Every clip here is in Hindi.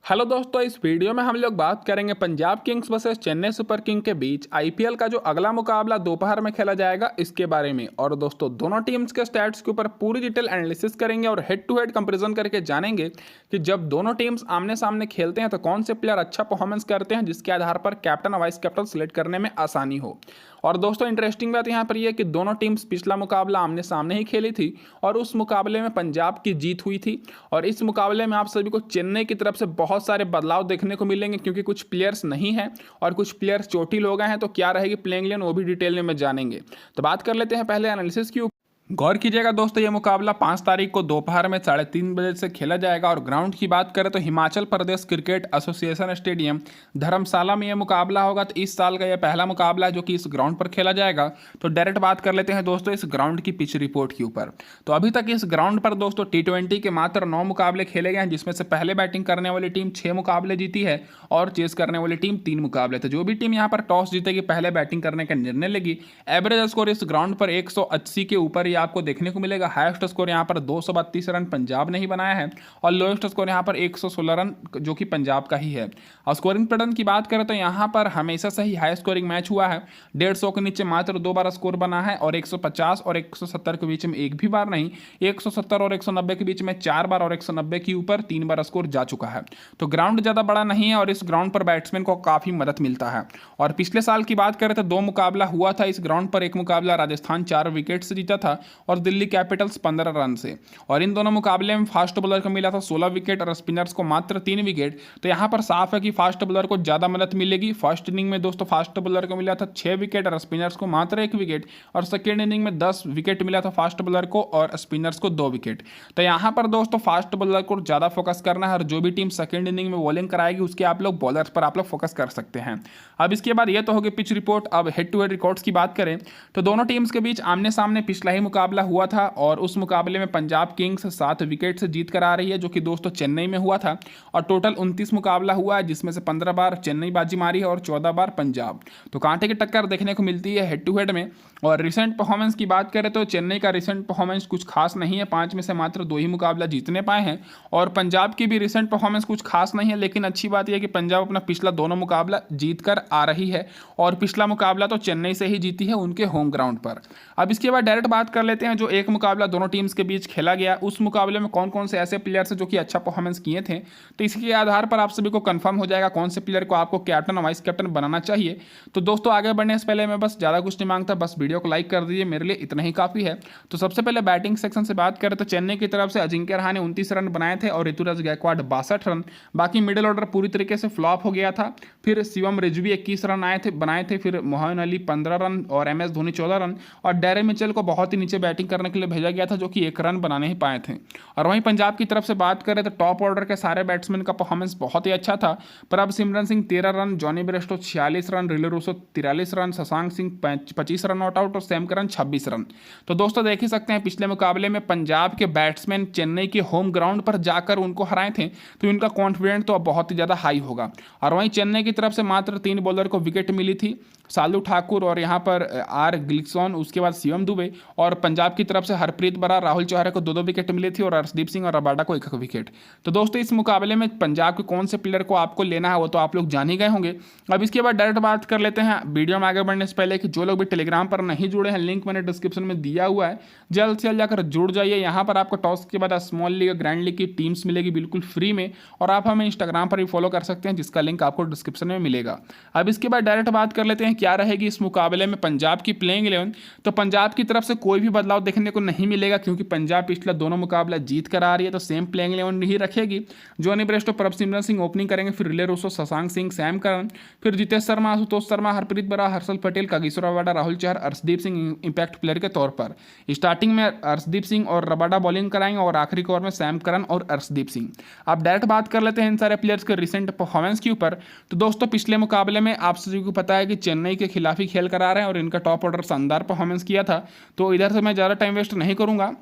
हेलो दोस्तों, इस वीडियो में हम लोग बात करेंगे Punjab Kings versus Chennai super king के बीच आईपीएल का जो अगला मुकाबला दोपहर में खेला जाएगा इसके बारे में। और दोस्तों दोनों टीम्स के स्टैट्स के ऊपर पूरी डिटेल एनालिसिस करेंगे और हेड टू हेड कंपैरिजन करके जानेंगे कि जब दोनों टीम्स आमने सामने खेलते हैं तो कौन से प्लेयर अच्छा परफॉर्मेंस करते हैं जिसके आधार पर कैप्टन और वाइस कैप्टन सिलेक्ट करने में आसानी हो। और दोस्तों इंटरेस्टिंग बात यहाँ पर यह कि दोनों टीम्स पिछला मुकाबला आमने सामने ही खेली थी और उस मुकाबले में पंजाब की जीत हुई थी। और इस मुकाबले में आप सभी को चेन्नई की तरफ से बहुत सारे बदलाव देखने को मिलेंगे क्योंकि कुछ प्लेयर्स नहीं हैं और कुछ प्लेयर्स चोटिल हो गए हैं। तो क्या रहेगी प्लेइंग इलेवन वो भी डिटेल में जानेंगे। तो बात कर लेते हैं पहले एनालिसिस की। गौर कीजिएगा दोस्तों, ये मुकाबला 5 तारीख को दोपहर में 3:30 बजे से खेला जाएगा। और ग्राउंड की बात करें तो Himachal Pradesh cricket association stadium धर्मशाला में यह मुकाबला होगा। तो इस साल का यह पहला मुकाबला है जो कि इस ग्राउंड पर खेला जाएगा। तो डायरेक्ट बात कर लेते हैं दोस्तों इस ग्राउंड की पिच रिपोर्ट के ऊपर। तो अभी तक इस ग्राउंड पर दोस्तों T20 के मात्र 9 मुकाबले खेले गए हैं, जिसमें से पहले बैटिंग करने वाली टीम 6 मुकाबले जीती है और चेस करने वाली टीम 3 मुकाबले। तो जो भी टीम यहाँ पर टॉस जीतेगी पहले बैटिंग करने का निर्णय लेगी। एवरेज स्कोर इस ग्राउंड पर 180 के ऊपर ही आपको देखने को मिलेगा। हाईएस्ट स्कोर यहां पर 232 रन पंजाब ने ही बनाया है और लोएस्ट स्कोर यहां पर 116 रन जो कि पंजाब का ही है। और स्कोरिंग पैटर्न की बात करें तो यहां पर हमेशा से ही हाई स्कोरिंग मैच हुआ है। 150 के नीचे मात्र 2 बार स्कोर बना है और 150 और 170 के बीच में एक भी बार नहीं, 170 और 190 के बीच में 4 बार और 190 के ऊपर 3 बार स्कोर जा चुका है। तो ग्राउंड ज्यादा बड़ा नहीं है और इस ग्राउंड पर बैट्समैन को काफी मदद मिलता है। और पिछले साल की बात करें तो 2 मुकाबला हुआ था इस ग्राउंड पर। एक मुकाबला राजस्थान 4 विकेट से जीता था और दिल्ली कैपिटल्स 15 रन से। और इन दोनों मुकाबले में फास्ट बॉलर को मिला था 16 विकेट और स्पिनर्स को मात्र 3 विकेट। तो यहां पर साफ है कि फास्ट बॉलर को ज्यादा मदद मिलेगी। फर्स्ट इनिंग में दोस्तों फास्ट बॉलर को मिला था 6 विकेट और स्पिनर्स को मात्र 1 विकेट। और सेकेंड इनिंग में 10 विकेट मिला था फास्ट बॉलर को और स्पिनर्स को 2 विकेट। तो यहां पर दोस्तों फास्ट बॉलर को ज्यादा फोकस करना है और जो भी टीम सेकेंड इनिंग में बॉलिंग कराएगी उसके आप लोग बॉलर्स पर आप लोग फोकस कर सकते हैं। अब इसके बाद ये तो होगी पिच रिपोर्ट। अब हेड टू हेड रिकॉर्ड्स की बात करें तो दोनों टीम्स के बीच आमने सामने पिछला ही मुकाबला हुआ था और उस मुकाबले में पंजाब किंग्स 7 विकेट से जीत कर आ रही है, जो कि दोस्तों चेन्नई में हुआ था। और टोटल 29 मुकाबला हुआ है जिसमें से 15 बार चेन्नई बाजी मारी है और 14 बार पंजाब। तो कांटे की टक्कर देखने को मिलती है हेड टू हेड में। और रिसेंट परफॉर्मेंस की बात करें तो चेन्नई का रिसेंट परफॉर्मेंस कुछ खास नहीं है, 5 में से मात्र 2 ही मुकाबला जीतने पाए हैं। और पंजाब की भी रिसेंट परफॉर्मेंस कुछ खास नहीं है, लेकिन अच्छी बात यह है कि पंजाब अपना पिछला दोनों मुकाबला जीत कर आ रही है और पिछला मुकाबला तो चेन्नई से ही जीती है उनके होम ग्राउंड पर। अब इसके बाद डायरेक्ट बात कर लेते हैं जो एक मुकाबला दोनों टीम्स के बीच खेला गया उस मुकाबले में कौन कौन से ऐसे प्लेयर्स हैं जो कि अच्छा परफॉर्मेंस किए थे। तो इसके आधार पर आप सभी को कंफर्म हो जाएगा कौन से प्लेयर को आपको कैप्टन और वाइस कैप्टन बनाना चाहिए। तो दोस्तों आगे बढ़ने से पहले मैं बस ज़्यादा कुछ नहीं मांगता, बस वीडियो को लाइक कर दीजिए, मेरे लिए इतना ही काफ़ी है। तो सबसे पहले बैटिंग सेक्शन से बात करें तो चेन्नई की तरफ से अजिंक्य रहाणे 29 रन बनाए थे और ऋतुराज गायकवाड़ 62 रन। बाकी मिडिल ऑर्डर पूरी तरीके से फ्लॉप हो गया था। फिर शिवम रिजवी 21 रन बनाए थे। फिर मोहन अली 15 रन और MS धोनी 14 रन और डैरेन मिचेल को बहुत ही नीचे बैटिंग करने के लिए भेजा गया था जो कि 1 रन बनाने ही पाए थे। और वहीं पंजाब की तरफ से बात करें तो टॉप ऑर्डर के सारे बैट्समैन का परफॉर्मेंस बहुत ही अच्छा था। Prabh Simran Singh 13 run, Jonny Bairstow 46 run, Rilee Rossouw 43 run, Shashank Singh 25 run not out और सैम करन 26 रन। तो दोस्तों देख ही सकते हैं पिछले मुकाबले में पंजाब के बैट्समैन चेन्नई के होम ग्राउंड पर जाकर उनको हराए थे, तो इनका कॉन्फिडेंस तो अब बहुत ही ज़्यादा हाई होगा। और वहीं चेन्नई की तरफ से मात्र 3 बॉलर को विकेट मिली थी, सालू ठाकुर और यहाँ पर R ग्लिक्सॉन, उसके बाद शिवम दुबे। और पंजाब की तरफ से हरप्रीत बरार, राहुल चौहान को 2-2 विकेट मिली थी और अर्शदीप सिंह और रबाडा को 1-1 विकेट। तो दोस्तों इस मुकाबले में पंजाब के कौन से प्लेयर को आपको लेना है वो तो आप लोग जान ही गए होंगे। अब इसके बाद डायरेक्ट बात कर लेते हैं वीडियो में आगे बढ़ने से पहले कि जो लोग भी टेलीग्राम पर नहीं जुड़े हैं, लिंक मैंने डिस्क्रिप्शन में दिया हुआ है, जल्द से जल्द जाकर जुड़ जाइए। यहाँ पर आपको टॉस के बाद स्मॉल लीग ग्रैंड लीग की टीम्स मिलेगी बिल्कुल फ्री में और आप हमें इंस्टाग्राम पर भी फॉलो कर सकते हैं जिसका लिंक आपको डिस्क्रिप्शन में मिलेगा। अब इसके बाद डायरेक्ट बात कर लेते हैं क्या रहेगी इस मुकाबले में पंजाब की प्लेइंग 11। तो पंजाब की तरफ से कोई भी बदलाव देखने को नहीं मिलेगा क्योंकि पंजाब पिछला दोनों मुकाबला जीत कर आ रही है, तो सेम प्लेइंग 11 ही रखेगी। जॉनी ब्रेस्टो, प्रभ सिमरन सिंह ओपनिंग करेंगे, फिर Rilee Rossouw, Shashank Singh, Sam Curran, फिर Jitesh Sharma, Ashutosh Sharma, Harpreet Brar, Harshal Patel, Kagiso Rabada, Rahul Chahar, Arshdeep Singh impact player के तौर पर। स्टार्टिंग में अर्शदीप सिंह और रबाडा बॉलिंग कराएंगे और आखिरी ओवर में सैम करन और अर्शदीप सिंह। अब डायरेक्ट बात कर लेते हैं इन सारे प्लेयर्स के रिसेंट परफॉर्मेंस के ऊपर। तो दोस्तों पिछले मुकाबले में आप सभी को पता है कि चेन्नई के खिलाफ ही खेल कर आ रहे हैं और इनका टॉप ऑर्डर शानदार परफॉर्मेंस किया था। तो इधर से मैं ज़्यादा टाइम वेस्ट नहीं करूंगा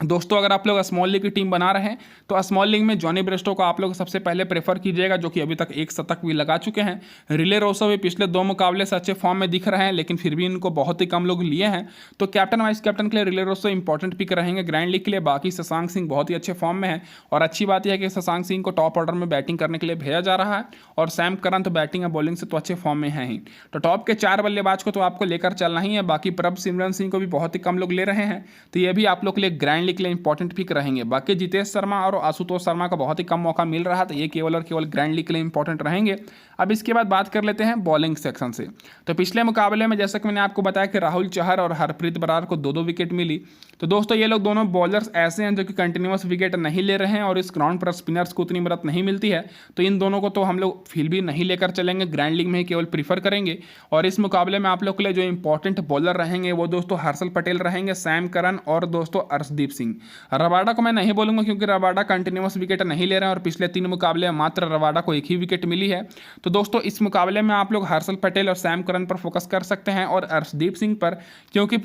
दोस्तों अगर आप लोग स्मॉल लीग की टीम बना रहे हैं तो स्मॉल लीग में जॉनी ब्रेस्टो को आप लोग सबसे पहले प्रेफर कीजिएगा, जो कि अभी तक एक शतक भी लगा चुके हैं। रिले रोसो भी पिछले 2 मुकाबले से अच्छे फॉर्म में दिख रहे हैं, लेकिन फिर भी इनको बहुत ही कम लोग लिए हैं। तो कैप्टन वाइस कैप्टन के लिए रिले रोसो इंपॉर्टेंट पिक रहेंगे ग्रैंड लीग के लिए। बाकी शशांक सिंह बहुत ही अच्छे फॉर्म में है, और अच्छी बात यह है कि शशांक सिंह को टॉप ऑर्डर में बैटिंग करने के लिए भेजा जा रहा है, और सैम करन तो बैटिंग और बॉलिंग से तो अच्छे फॉर्म में है ही। तो टॉप के 4 बल्लेबाज को तो आपको लेकर चलना ही है। बाकी प्रभ सिमरन सिंह को भी बहुत ही कम लोग ले रहे हैं, तो ये भी आप लोग के लिए ग्रैंड लीग के लिए इंपॉर्टेंट पिक रहेंगे। बाकी जितेश शर्मा और आशुतोष शर्मा को बहुत ही कम मौका मिल रहा है, तो ये केवल और केवल ग्रैंड लीग के लिए इंपॉर्टेंट रहेंगे। अब इसके बाद बात कर लेते हैं बॉलिंग सेक्शन से। तो पिछले मुकाबले में जैसा कि मैंने आपको बताया कि राहुल चहर और हरप्रीत बरार को 2-2 विकेट मिली। तो दोस्तों ये लोग दोनों बॉलर्स ऐसे हैं जो कि कंटिन्यूस विकेट नहीं ले रहे हैं, और इस ग्राउंड पर स्पिनर्स को उतनी मदद नहीं मिलती है, तो इन दोनों को तो हम लोग फिर भी नहीं लेकर चलेंगे, ग्रैंड लीग में ही केवल प्रीफर करेंगे। और इस मुकाबले में आप लोग के लिए जो इंपॉर्टेंट बॉलर रहेंगे वो दोस्तों हर्षल पटेल रहेंगे, सैम करन और दोस्तों अर्शदीप सिंह। रबाडा को मैं नहीं बोलूंगा क्योंकि रबाडा कंटिन्यूस विकेट नहीं ले रहे हैं, और पिछले 3 मुकाबले में मात्र रबाडा को 1 ही विकेट मिली है। तो दोस्तों इस मुकाबले में आप लोग हर्षल पटेल और सैम करन पर फोकस कर सकते हैं, और अर्शदीप सिंह पर, क्योंकि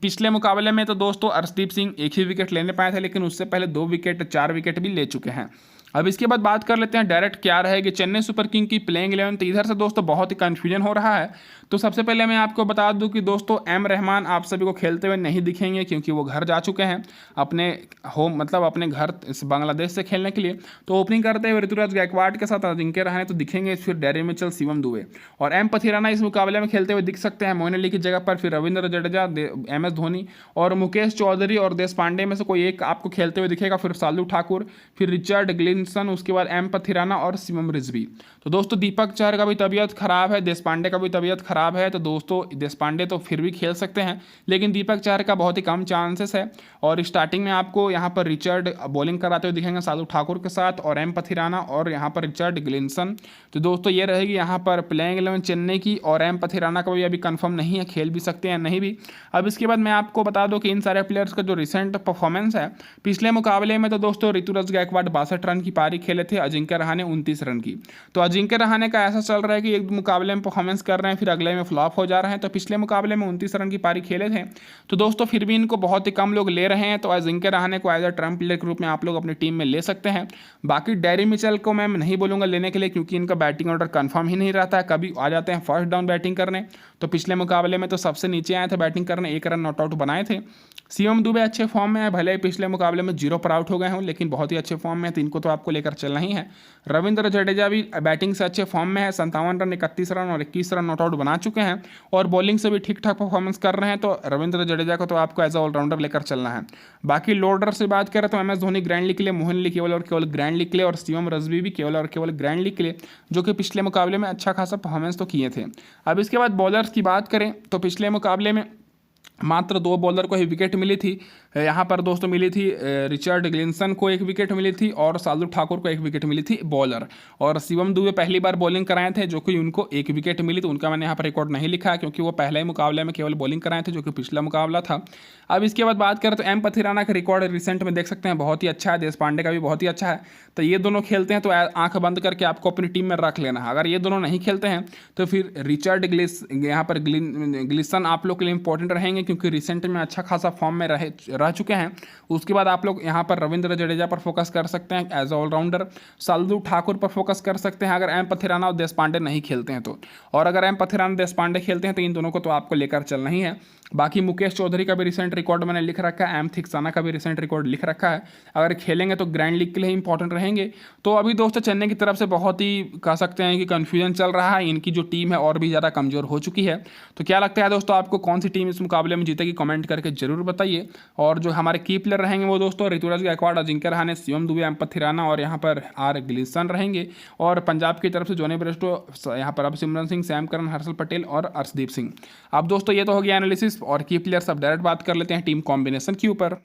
पिछले मुकाबले में तो दोस्तों अर्शदीप सिंह 1 ही विकेट लेने पाए थे, लेकिन उससे पहले 2 विकेट 4 विकेट भी ले चुके हैं। अब इसके बाद बात कर लेते हैं डायरेक्ट क्या रहेगी चेन्नई सुपर किंग की प्लेइंग 11। तो इधर से दोस्तों बहुत ही कंफ्यूजन हो रहा है। तो सबसे पहले मैं आपको बता दूं कि दोस्तों एम रहमान आप सभी को खेलते हुए नहीं दिखेंगे, क्योंकि वो घर जा चुके हैं अपने होम, मतलब अपने घर इस बांग्लादेश से खेलने के लिए। तो ओपनिंग करते हुए ऋतुराज गायकवाड के साथ अजिंक्य रहाणे तो दिखेंगे, फिर डेरी मिचेल, शिवम दुबे और एम पथिराना इस मुकाबले में खेलते हुए दिख सकते हैं मोइन अली की जगह पर। फिर रविंद्र जडेजा, MS धोनी और मुकेश चौधरी और देश पांडे में से कोई एक आपको खेलते हुए दिखेगा। फिर सालू ठाकुर, फिर रिचर्ड ग्लिनसन, उसके बाद एम पथिराना और शिवम रिजवी। तो दोस्तों दीपक चहर का भी तबीयत खराब है, देश पांडे का भी तबीयत खराब है। तो दोस्तों देश पांडे तो फिर भी खेल सकते हैं, लेकिन दीपक चहर का बहुत ही कम चांसेस है। और स्टार्टिंग में आपको यहाँ पर रिचर्ड बॉलिंग कराते हुए दिखेंगे सालू ठाकुर के साथ, और एम पथिराना और यहाँ पर रिचर्ड ग्लिनसन। तो दोस्तों ये रहेगी यहाँ पर प्लेइंग 11 चेन्नई की, और एम पथिराना का भी अभी कंफर्म नहीं है, खेल भी सकते हैं नहीं भी। अब इसके बाद मैं आपको बता दूं कि इन सारे प्लेयर्स का जो रिसेंट परफॉर्मेंस है, पिछले मुकाबले में तो दोस्तों ऋतुराज गायकवाड 62 रन की पारी खेले थे, अजिंक्य रहाणे 29 रन की। तो अजिंक्य रहाणे का ऐसा चल रहा है कि एक मुकाबले में परफॉर्मेंस कर रहे हैं, फिर अगले में फ्लॉप हो जा रहे हैं। तो पिछले मुकाबले में 29 रन की पारी खेले थे, तो दोस्तों फिर भी इनको बहुत ही कम लोग ले रहे हैं। तो अजिंक्य रहाणे को एज अ ट्रम्प प्लेयर के रूप में आप लोग अपनी टीम में ले सकते हैं। बाकी डेरी मिचेल को मैं नहीं बोलूंगा लेने के लिए, क्योंकि इनका बैटिंग ऑर्डर कंफर्म ही नहीं रहता है, कभी आ जाते हैं फर्स्ट डाउन बैटिंग करने। तो पिछले मुकाबले में तो सबसे नीचे आए थे बैटिंग करने, 1 रन नॉट आउट बनाए थे। शिवम दुबे अच्छे फॉर्म में है, भले ही पिछले मुकाबले में 0 पर आउट हो गए हों, लेकिन बहुत ही अच्छे फॉर्म में है, तो इनको तो आपको लेकर चलना ही है। रविंद्र जडेजा भी बैटिंग से अच्छे फॉर्म में है, 57 रन, 31 रन और 21 रन नॉट आउट बना चुके हैं, और बॉलिंग से भी ठीक ठाक परफॉर्मेंस कर रहे हैं। तो रविंद्र जडेजा को तो आपको एज अ ऑलराउंडर लेकर चलना है। बाकी लोडर से बात करें तो MS धोनी ग्रैंड लीग के लिए, मोहन अली केवल और केवल ग्रैंड लीग के लिए, और शिवम रजवी भी केवल और केवल ग्रैंड लीग के लिए, जो कि पिछले मुकाबले में अच्छा खासा परफॉर्मेंस तो किए थे। अब इसके बाद बॉलर्स की बात करें तो पिछले मुकाबले में मात्र 2 बॉलर को ही विकेट मिली थी। यहाँ पर दोस्तों मिली थी रिचर्ड ग्लिनसन को 1 विकेट मिली थी, और सालू ठाकुर को 1 विकेट मिली थी बॉलर। और शिवम दुबे पहली बार बॉलिंग कराए थे, जो कि उनको 1 विकेट मिली, तो उनका मैंने यहाँ पर रिकॉर्ड नहीं लिखा है, क्योंकि वो पहले ही मुकाबले में केवल बॉलिंग कराए थे, जो कि पिछला मुकाबला था। अब इसके बाद बात करें तो एम पथिराना का रिकॉर्ड रिसेंट में देख सकते हैं बहुत ही अच्छा है, देश पांडे का भी बहुत ही अच्छा है। तो ये दोनों खेलते हैं तो आंख बंद करके आपको अपनी टीम में रख लेना है। अगर ये दोनों नहीं खेलते हैं तो फिर रिचर्ड यहाँ पर ग्लिसन आप लोग के लिए इंपॉर्टेंट रहेंगे, क्योंकि रिसेंट में अच्छा खासा फॉर्म में रह चुके हैं। उसके बाद आप लोग यहाँ पर रविंद्र जडेजा पर फोकस कर सकते हैं एज ऑलराउंडर, सालू ठाकुर पर फोकस कर सकते हैं अगर एम पथिराना और देश पांडे नहीं खेलते हैं तो। और अगर एम पथिराना देश पांडे खेलते हैं तो इन दोनों को तो आपको लेकर चलना ही है। बाकी मुकेश चौधरी का भी रिसेंट रिकॉर्ड मैंने लिख रखा है, एम थिक्साना का भी रिसेंट रिकॉर्ड लिख रखा है। अगर खेलेंगे तो ग्रैंड लीग के लिए इंपॉर्टेंट रहेंगे। तो अभी दोस्तों चेन्नई की तरफ से बहुत ही कह सकते हैं कि कन्फ्यूजन चल रहा है, इनकी जो टीम है और भी ज़्यादा कमज़ोर हो चुकी है। तो क्या लगता है दोस्तों आपको कौन सी टीम इस मुकाबले में जीतेगी, कमेंट करके जरूर बताइए। और जो हमारे की प्लेयर रहेंगे वो दोस्तों ऋतुराज गायकवाड़, अजिंक्य रहाणे, शिवम दुबे, एम पथिराना और यहाँ पर आर ग्लिसन रहेंगे। और पंजाब की तरफ से जॉनी ब्रेस्टो, यहाँ पर अब सिमरन सिंह, सैम करन, हर्षल पटेल और अर्शदीप सिंह। अब दोस्तों ये तो हो गया एनालिसिस और की प्लेयर्स। अब डायरेक्ट बात कर लेते हैं टीम कॉम्बिनेशन के ऊपर।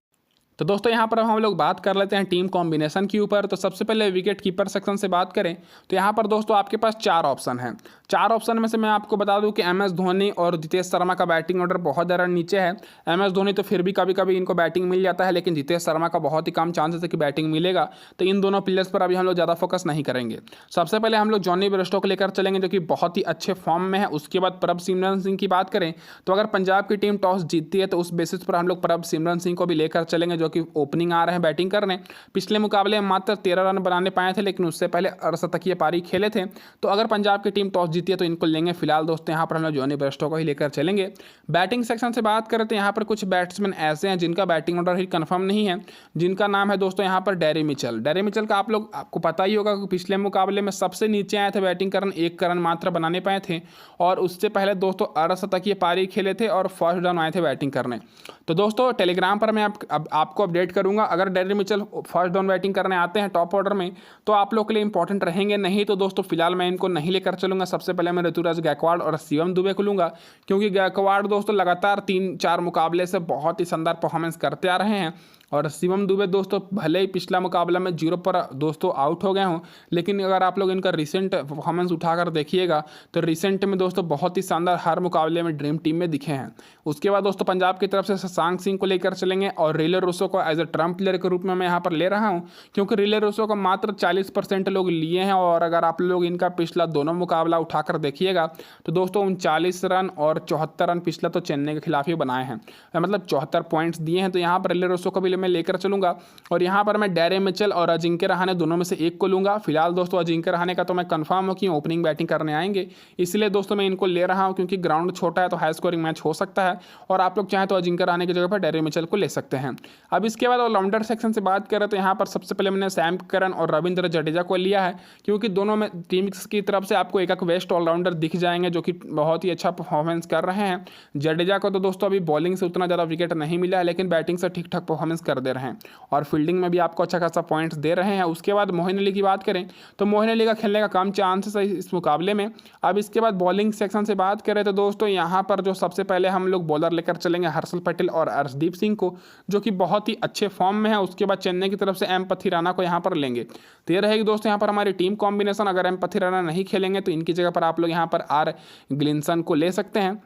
तो दोस्तों यहाँ पर हम लोग बात कर लेते हैं टीम कॉम्बिनेशन के ऊपर। तो सबसे पहले विकेट कीपर सेक्शन से बात करें तो यहाँ पर दोस्तों आपके पास 4 ऑप्शन हैं। 4 ऑप्शन में से मैं आपको बता दूं कि MS धोनी और जितेश शर्मा का बैटिंग ऑर्डर बहुत ज़्यादा नीचे है। MS धोनी तो फिर भी कभी कभी इनको बैटिंग मिल जाता है, लेकिन जितेश शर्मा का बहुत ही कम चांसेस है कि बैटिंग मिलेगा। तो इन दोनों प्लेयर्स पर अभी हम लोग ज़्यादा फोकस नहीं करेंगे। सबसे पहले हम लोग जॉनी ब्रेस्टो को लेकर चलेंगे, जो कि बहुत ही अच्छे फॉर्म में है। उसके बाद प्रभ सिमरन सिंह की बात करें तो अगर पंजाब की टीम टॉस जीतती है तो उस बेसिस पर हम लोग प्रभ सिमरन सिंह को भी लेकर चलेंगे, जो जो कि ओपनिंग आ रहे हैं बैटिंग करने। पिछले मुकाबले में मात्र 13 रन बनाने पाए थे, लेकिन उससे पहले अर्धशतकीय पारी खेले थे। तो अगर पंजाब की टीम टॉस जीती है तो इनको लेंगे। फिलहाल दोस्तों यहाँ पर हम लोग जॉनी ब्रेस्टो को ही लेकर चलेंगे। बैटिंग सेक्शन से बात करें तो यहाँ पर कुछ बैट्समैन ऐसे हैं जिनका बैटिंग ऑर्डर ही कन्फर्म नहीं है, जिनका नाम है दोस्तों यहाँ पर डेरी मिचेल। डेरी मिचेल का आपको पता ही होगा कि पिछले मुकाबले में सबसे नीचे आए थे बैटिंग करने, 1 रन मात्र बनाने पाए थे, और उससे पहले दोस्तों अर्धशतकीय पारी खेले थे और फर्स्ट डाउन आए थे बैटिंग करने। तो दोस्तों टेलीग्राम पर मैं आपको अपडेट करूंगा, अगर dairy Mitchell first down batting करने आते हैं टॉप ऑर्डर में तो आप लोग के लिए इंपॉर्टेंट रहेंगे। नहीं तो दोस्तों फिलहाल मैं इनको नहीं लेकर चलूंगा। सबसे पहले मैं ऋतुराज गायकवाड़ और शिवम दुबे को लूंगा, क्योंकि गायकवाड़ दोस्तों लगातार 3-4 मुकाबले से बहुत ही शानदार परफॉर्मेंस करते आ रहे हैं, और शिवम दुबे दोस्तों भले ही पिछला मुकाबला में 0 पर दोस्तों आउट हो गए हों, लेकिन अगर आप लोग इनका रिसेंट परफॉर्मेंस उठाकर देखिएगा तो रिसेंट में दोस्तों बहुत ही शानदार हर मुकाबले में ड्रीम टीम में दिखे हैं। उसके बाद दोस्तों पंजाब की तरफ से शशांक सिंह को लेकर चलेंगे, और रिले रूसो को एज ए ट्रम्प प्लेयर के रूप में मैं यहाँ पर ले रहा हूँ, क्योंकि रिले रूसो को मात्र 40% लोग लिए हैं, और अगर आप लोग इनका पिछला दोनों मुकाबला उठाकर देखिएगा तो दोस्तों 39 रन और 74 रन पिछला तो चेन्नई के खिलाफ ही बनाए हैं, मतलब 74 पॉइंट्स दिए हैं। तो यहाँ पर रिले रूसो को भी मैं लेकर चलूंगा, और यहाँ पर मैं डेरे मिचेल और अजिंक्य रहाणे दोनों में से एक को लूंगा। फिलहाल दोस्तों अजिंक्य रहाणे का तो मैं कंफर्म हूँ कि ओपनिंग बैटिंग करने आएंगे, इसलिए दोस्तों मैं इनको ले रहा हूँ, क्योंकि ग्राउंड छोटा है तो हाई स्कोरिंग मैच हो सकता है, और आप लोग चाहें तो अजिंक्य रहाणे की जगह पर डेरे मिचेल को ले सकते हैं। अब इसके बाद ऑलराउंडर सेक्शन से बात करें तो यहाँ पर सबसे पहले मैंने सैम करन और रविंद्र जडेजा को लिया है, क्योंकि दोनों में टीम की तरफ से आपको एक बेस्ट ऑलराउंडर दिख जाएंगे जो कि बहुत ही अच्छा परफॉर्मेंस कर रहे हैं। जडेजा को तो दोस्तों अभी बॉलिंग से उतना ज़्यादा विकेट नहीं मिला है, लेकिन बैटिंग से ठीक ठाक परफॉर्मेंस कर दे रहे हैं, और फील्डिंग में भी आपको अच्छा खासा पॉइंट्स दे रहे हैं। उसके बाद मोइन अली की बात करें तो मोइन अली का खेलने का कम चांसेस है इस मुकाबले में। अब इसके बाद बॉलिंग सेक्शन से बात करें तो दोस्तों यहाँ पर जो सबसे पहले हम लोग बॉलर लेकर चलेंगे हर्षल पटेल और अर्शदीप सिंह को, जो कि बहुत ही अच्छे फॉर्म में है। उसके बाद चेन्नई की तरफ से एम पथिराना को यहाँ पर लेंगे। तो ये रहेगी दोस्तों यहाँ पर हमारी टीम कॉम्बिनेशन। अगर एम पथिराना नहीं खेलेंगे तो इनकी जगह पर आप लोग यहाँ पर आर ग्लिंसन को ले सकते हैं।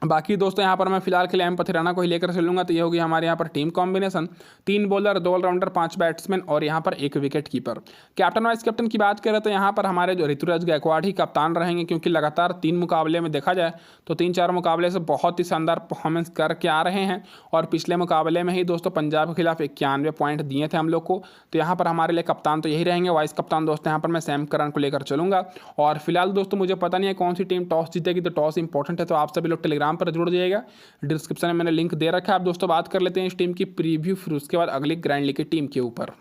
बाकी दोस्तों यहाँ पर मैं फिलहाल के लिए एम पथिराना को ही लेकर चलूंगा। तो ये होगी हमारे यहाँ पर team combination, 3 bowler, 2 all rounder, 5 batsman और यहाँ पर 1 wicket keeper. Captain vice captain की बात करें तो यहाँ पर हमारे जो ऋतुराज गायकवाड़ ही कप्तान रहेंगे, क्योंकि लगातार 3 मुकाबले में देखा जाए तो 3-4 मुकाबले से बहुत ही शानदार परफॉर्मेंस करके आ रहे हैं, और पिछले मुकाबले में ही दोस्तों पंजाब के खिलाफ 91 पॉइंट दिए थे हम लोग को। तो यहाँ पर हमारे लिए कप्तान तो यही रहेंगे। वाइस कप्तान दोस्तों यहाँ पर मैं सैम करन को लेकर चलूंगा। और फिलहाल दोस्तों मुझे पता नहीं है कौन सी टीम टॉस जीतेगी, तो टॉस इंपॉर्टेंट है, तो आप सभी लोग टेलीग्राम पर जुड़ जाइएगा। डिस्क्रिप्शन में मैंने लिंक दे रखा है। आप दोस्तों बात कर लेते हैं इस टीम की प्रीव्यू, फिर उसके बाद अगली ग्रैंड लीग की टीम के ऊपर।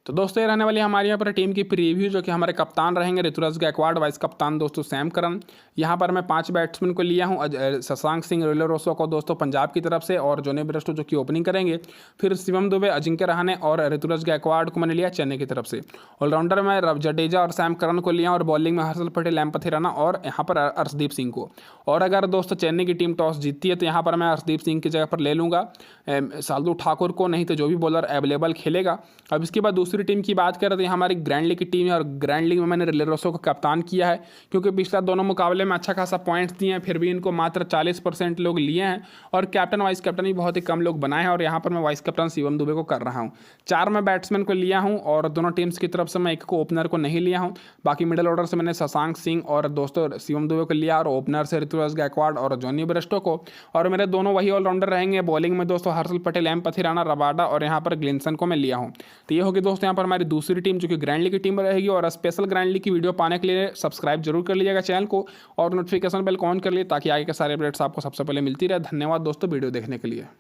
तो दोस्तों ये रहने वाली हमारे यहाँ पर टीम की प्रीव्यू, जो कि हमारे कप्तान रहेंगे ऋतुराज गायकवाड़, वाइस कप्तान दोस्तों सैम करन। यहाँ पर मैं 5 बैट्समैन को लिया हूँ, शशांक सिंह, रिले रूसो को दोस्तों पंजाब की तरफ से, और जॉनी ब्रेस्टो जो कि ओपनिंग करेंगे। फिर शिवम दुबे, अजिंक्य रहाणे और ऋतुराज गायकवाड़ को मैंने लिया चेन्नई की तरफ से। ऑलराउंडर में जडेजा और सैम करन को लिया, और बॉलिंग में हर्षल पटेल, एम पथिराना और यहाँ पर अर्शदीप सिंह को। और अगर दोस्तों चेन्नई की टीम टॉस जीतती है तो यहाँ पर मैं अर्शदीप सिंह की जगह पर ले लूँगा शार्दुल ठाकुर को, नहीं तो जो भी बॉलर अवेलेबल खेलेगा। अब इसके बाद दूसरी टीम की बात करें तो यहाँ हमारी ग्रैंड लीग की टीम है, और ग्रैंड लीग में मैंने रिले रूसो को कप्तान किया है, क्योंकि पिछला दोनों मुकाबले में अच्छा खासा पॉइंट्स दिए हैं, फिर भी इनको मात्र 40% लोग लिए हैं, और कैप्टन वाइस कैप्टन भी बहुत ही कम लोग बनाए हैं। और यहाँ पर मैं वाइस कैप्टन शिवम दुबे को कर रहा हूँ। 4 मैं बैट्समैन को लिया हूँ, और दोनों टीम्स की तरफ से मैं एक को ओपनर को नहीं लिया हूँ। बाकी मिडिल ऑर्डर से मैंने शशांक सिंह और दोस्तों शिवम दुबे को लिया, और ओपनर से ऋतुराज गायकवाड़ और जॉनी ब्रेस्टो को। और मेरे दोनों वही ऑलराउंडर रहेंगे। बॉलिंग में दोस्तों हर्षल पटेल, एम पथिराना, रबाडा और यहाँ पर ग्लिंसन को मैं लिया हूँ। तो ये होगी दोस्तों यहाँ पर हमारी दूसरी टीम, जो कि ग्रैंड लीग की टीम रहेगी। और स्पेशल ग्रैंड लीग की वीडियो पाने के लिए सब्सक्राइब जरूर कर लीजिएगा चैनल को, और नोटिफिकेशन बेल को ऑन कर लिए, ताकि आगे के सारे अपडेट्स आपको सबसे पहले मिलती रहे। धन्यवाद दोस्तों वीडियो देखने के लिए।